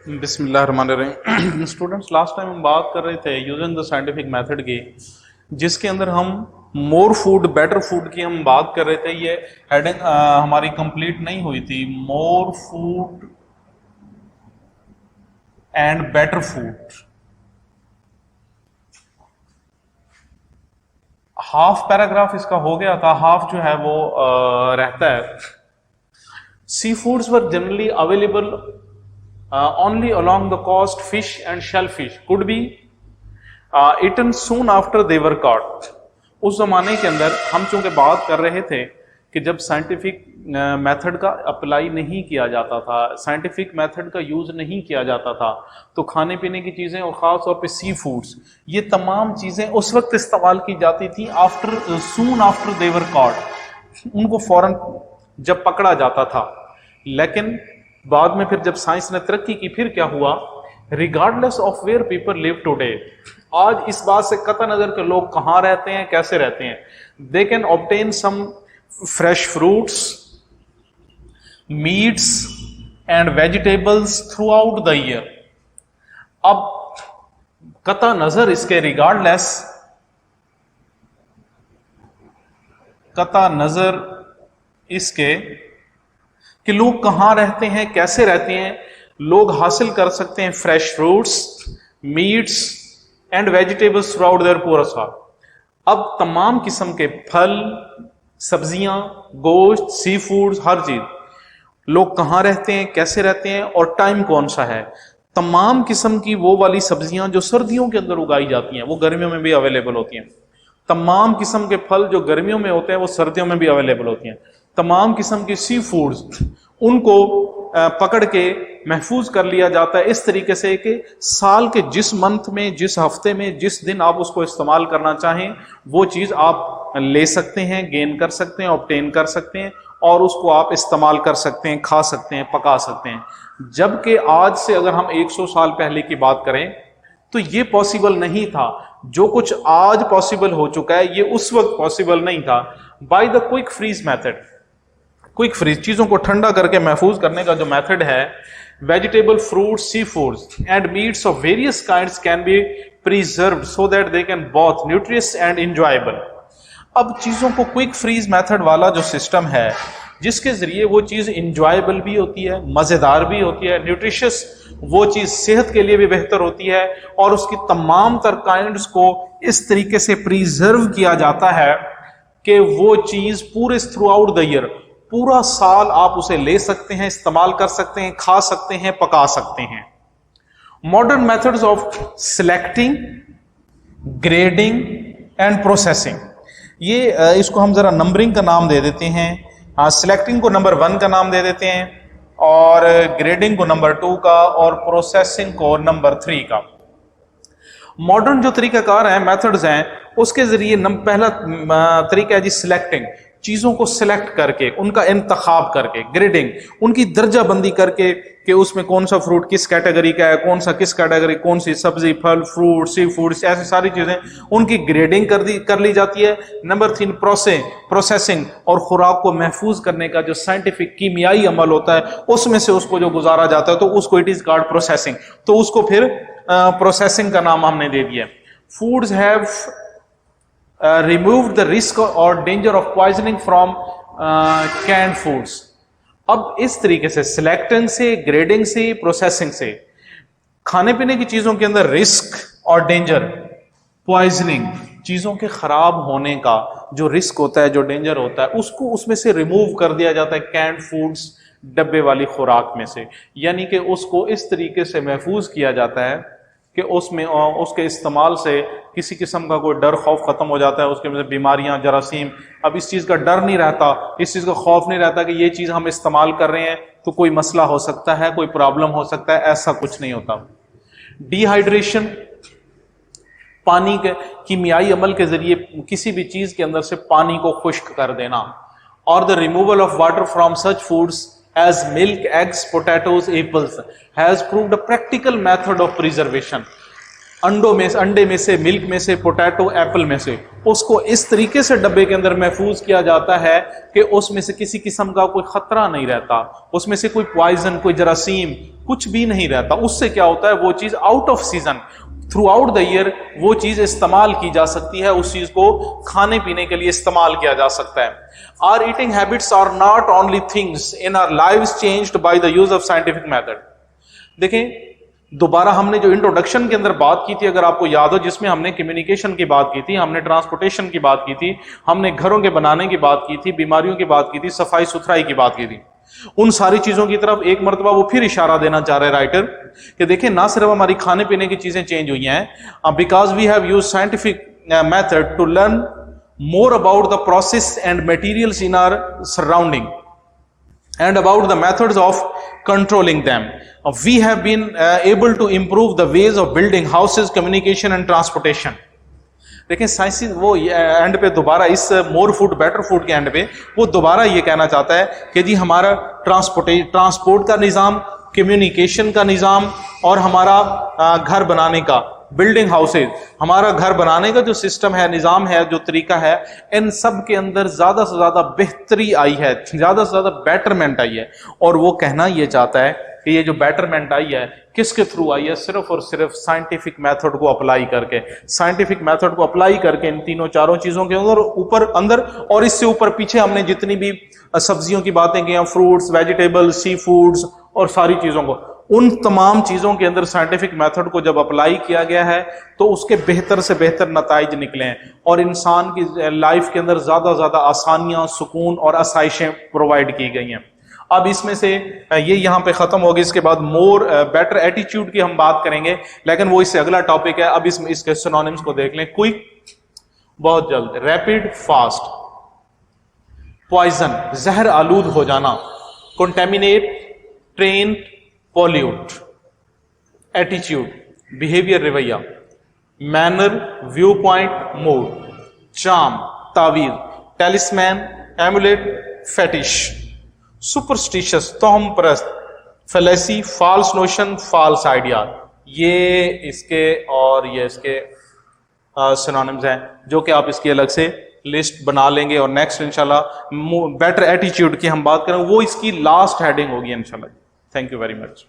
बिस्मिल्लाहिर्रहमानिर्रहीम। Students, last time हम बात कर रहे थे यूजिंग द साइंटिफिक मेथड की, जिसके अंदर हम मोर फूड बेटर फूड की हम बात कर रहे थे। ये हेडिंग हमारी कंप्लीट नहीं हुई थी। More food and better food, half paragraph इसका हो गया था, हाफ जो है वो रहता है। Sea foods were generally available only along the coast. Fish and shellfish could be eaten soon after they were caught. उस जमाने के अंदर हम चूंकि बात कर रहे थे कि जब साइंटिफिक मेथड का अप्लाई नहीं किया जाता था, साइंटिफिक मेथड का यूज नहीं किया जाता था, तो खाने पीने की चीजें और खास तौर पे सी फूड्स, ये तमाम चीजें उस वक्त इस्तेमाल की जाती थी soon after they were caught, उनको फौरन जब पकड़ा जाता था। लेकिन बाद में फिर जब साइंस ने तरक्की की, फिर क्या हुआ, regardless of where people live today, आज इस बात से कतई नजर के लोग कहां रहते हैं, कैसे रहते हैं, they can obtain some fresh fruits, meats and vegetables throughout the year. अब कतई नजर इसके, रिगार्डलेस, कतई नजर इसके कि लोग कहां रहते हैं, कैसे रहते हैं, लोग हासिल कर सकते हैं fresh fruits, meats and vegetables throughout their पूरा साल। अब तमाम किस्म के फल, सब्जियां, गोश्त, सी फूड्स, हर चीज, लोग कहां रहते हैं, कैसे रहते हैं और टाइम कौन सा है। तमाम किस्म की वो वाली सब्जियां जो सर्दियों के अंदर उगाई जाती हैं वो गर्मियों में भी अवेलेबल होती हैं। तमाम किस्म के फल जो गर्मियों में होते हैं वो सर्दियों में भी अवेलेबल होती हैं। तमाम किस्म की सी फूड्स, उनको पकड़ के महफूज कर लिया जाता है इस तरीके से कि साल के जिस मंथ में, जिस हफ्ते में, जिस दिन आप उसको इस्तेमाल करना चाहें वो चीज आप ले सकते हैं, गेन कर सकते हैं, ऑब्टेन कर सकते हैं और उसको आप इस्तेमाल कर सकते हैं, खा सकते हैं, पका सकते हैं। जबकि आज से अगर हम 100 साल पहले की बात करें तो ये पॉसिबल नहीं था। जो कुछ आज पॉसिबल हो चुका है ये उस वक्त पॉसिबल नहीं था। By the quick freeze method, quick freeze, चीजों को ठंडा करके महफूज करने का जो मेथड है, vegetable, fruits, sea foods and meets of various kinds can be preserved so that they can both nutritious and enjoyable. अब चीजों को क्विक फ्रीज मेथड वाला जो सिस्टम है, जिसके जरिए वो चीज इंजॉयबल भी होती है, मजेदार भी होती है, न्यूट्रिशियस, वो चीज सेहत के लिए भी बेहतर होती है और उसकी तमाम तर काइंड्स को इस तरीके से प्रिजर्व किया जाता है कि वो चीज पूरे थ्रू आउट द ईयर, पूरा साल आप उसे ले सकते हैं, इस्तेमाल कर सकते हैं, खा सकते हैं, पका सकते हैं। Modern methods of selecting, grading and processing, ये इसको हम जरा नंबरिंग का नाम दे देते हैं। सिलेक्टिंग को नंबर 1 का नाम दे देते हैं और ग्रेडिंग को नंबर 2 का और प्रोसेसिंग को नंबर 3 का। मॉडर्न जो तरीकाकार हैं, मेथड्स हैं, उसके जरिए पहला तरीका है जी सिलेक्टिंग, चीजों को सिलेक्ट करके, उनका इंतखाब करके। ग्रेडिंग, उनकी दर्जा बंदी करके कि उसमें कौन सा फ्रूट किस कैटेगरी का है, कौन सा किस कैटेगरी, कौन सी सब्जी, फल, फ्रूट, सी फूड्स, ऐसी सारी चीजें उनकी ग्रेडिंग कर ली जाती है। नंबर 3 प्रोसेसिंग, और खुराक को महफूज करने का जो साइंटिफिक कीमियाई अमल होता है उसमें से उसको जो गुजारा जाता है तो उसको इट इज कॉल्ड प्रोसेसिंग, तो उसको फिर प्रोसेसिंग का नाम हमने दे दिया। Foods have removed the risk or danger of poisoning from canned foods। अब इस तरीके से सिलेक्टिंग से, ग्रेडिंग से, प्रोसेसिंग से खाने पीने की चीजों के अंदर रिस्क और डेंजर, पॉइजनिंग, चीजों के खराब होने का जो रिस्क होता है, जो डेंजर होता है, उसको उसमें से रिमूव कर दिया जाता है कैंड फूड्स, डब्बे वाली खुराक में से। यानी कि उसको इस तरीके से महफूज किया जाता है कि उसमें उसके इस्तेमाल से किसी किस्म का कोई डर खौफ खत्म हो जाता है, उसके में बीमारियां, जरासीम, अब इस चीज का डर नहीं रहता, इस चीज का खौफ नहीं रहता कि ये चीज हम इस्तेमाल कर रहे हैं तो कोई मसला हो सकता है, कोई प्रॉब्लम हो सकता है, ऐसा कुछ नहीं होता। डिहाइड्रेशन, पानी के कीमियाई अमल के जरिए किसी भी चीज के अंदर से पानी को खुश्क कर देना, और the removal of water from such foods as milk, eggs, potatoes, apples has proved a practical method of preservation। अंडे में से, मिल्क में से, पोटैटो, एप्पल में से, उसको इस तरीके से डब्बे के अंदर महफूज किया जाता है कि उसमें से किसी किस्म का कोई खतरा नहीं रहता, उसमें से कोई पॉइजन, कोई जरासीम, कुछ भी नहीं रहता। उससे क्या होता है, वो चीज out off season through out the year वो चीज इस्तेमाल की जा सकती है, उस चीज को खाने पीने के लिए इस्तेमाल किया जा सकता है। Our eating habits are not only things in our lives changed by the use of scientific method. देखें, दोबारा हमने जो इंट्रोडक्शन के अंदर बात की थी, अगर आपको याद हो, जिसमें हमने कम्युनिकेशन की बात की थी, हमने ट्रांसपोर्टेशन की बात की थी, हमने घरों के बनाने की बात की थी, बीमारियों की बात की थी, सफाई सुथराई की बात की थी, उन सारी चीजों की तरफ एक मरतबा वो फिर इशारा देना चाह रहे राइटर कि देखिए, ना सिर्फ हमारी खाने पीने की चीजें चेंज हुई हैं, because we have used scientific method to learn more about the process and materials in our surrounding and about the methods of controlling them. We have been able to improve the ways of building houses, communication and transportation. लेकिन science वो and पे दोबारा, इस more food better food के and पे वो दोबारा ये कहना चाहता है कि जी हमारा ट्रांसपोर्ट का निज़ाम, कम्युनिकेशन का निज़ाम और हमारा घर बनाने का, बिल्डिंग हाउसेज, हमारा घर बनाने का जो सिस्टम है, निज़ाम है, जो तरीका है, इन सब के अंदर ज़्यादा से ज़्यादा बेहतरी आई है, ज़्यादा से ज़्यादा बेटरमेंट आई है। और वो कहना ये चाहता है कि ये जो बेटरमेंट आई है किसके थ्रू आई है, सिर्फ और सिर्फ साइंटिफिक मेथड को अप्लाई करके, साइंटिफिक मेथड को अप्लाई करके इन तीनों चारों चीज़ों के अंदर और इससे ऊपर पीछे हमने जितनी भी सब्जियों की बातें की, फ्रूट्स, वेजिटेबल्स, सी फूड्स और सारी चीज़ों को, उन तमाम चीजों के अंदर साइंटिफिक मेथड को जब अप्लाई किया गया है तो उसके बेहतर से बेहतर नताइज निकले हैं और इंसान की लाइफ के अंदर ज्यादा ज्यादा आसानियां, सुकून और आसाइशें प्रोवाइड की गई हैं। अब इसमें से ये यहाँ पे खत्म होगी, इसके बाद मोर बेटर एटीट्यूड की हम बात करेंगे, लेकिन वो इससे अगला टॉपिक है। अब इसके सिनोनिम्स को देख लें। क्विक, बहुत जल्द, रैपिड, फास्ट, पॉइजन, जहर आलूद हो जाना, कंटेमिनेट, ट्रेन, पॉल्यूट, एटीट्यूड, बिहेवियर, रवैया, manner, view point, mood, charm, तावीज, टेलिस्मैन, एमुलेट, फेटिश, सुपरस्टिशियस, तोहम परस्त, fallacy, false notion, false idea. ये इसके और ये इसके सिनोनिम्स हैं जो कि आप इसकी अलग से लिस्ट बना लेंगे और नेक्स्ट इंशाल्लाह बेटर एटीट्यूड की हम बात करें, वो इसकी लास्ट हेडिंग होगी इंशाल्लाह। Thank you very much.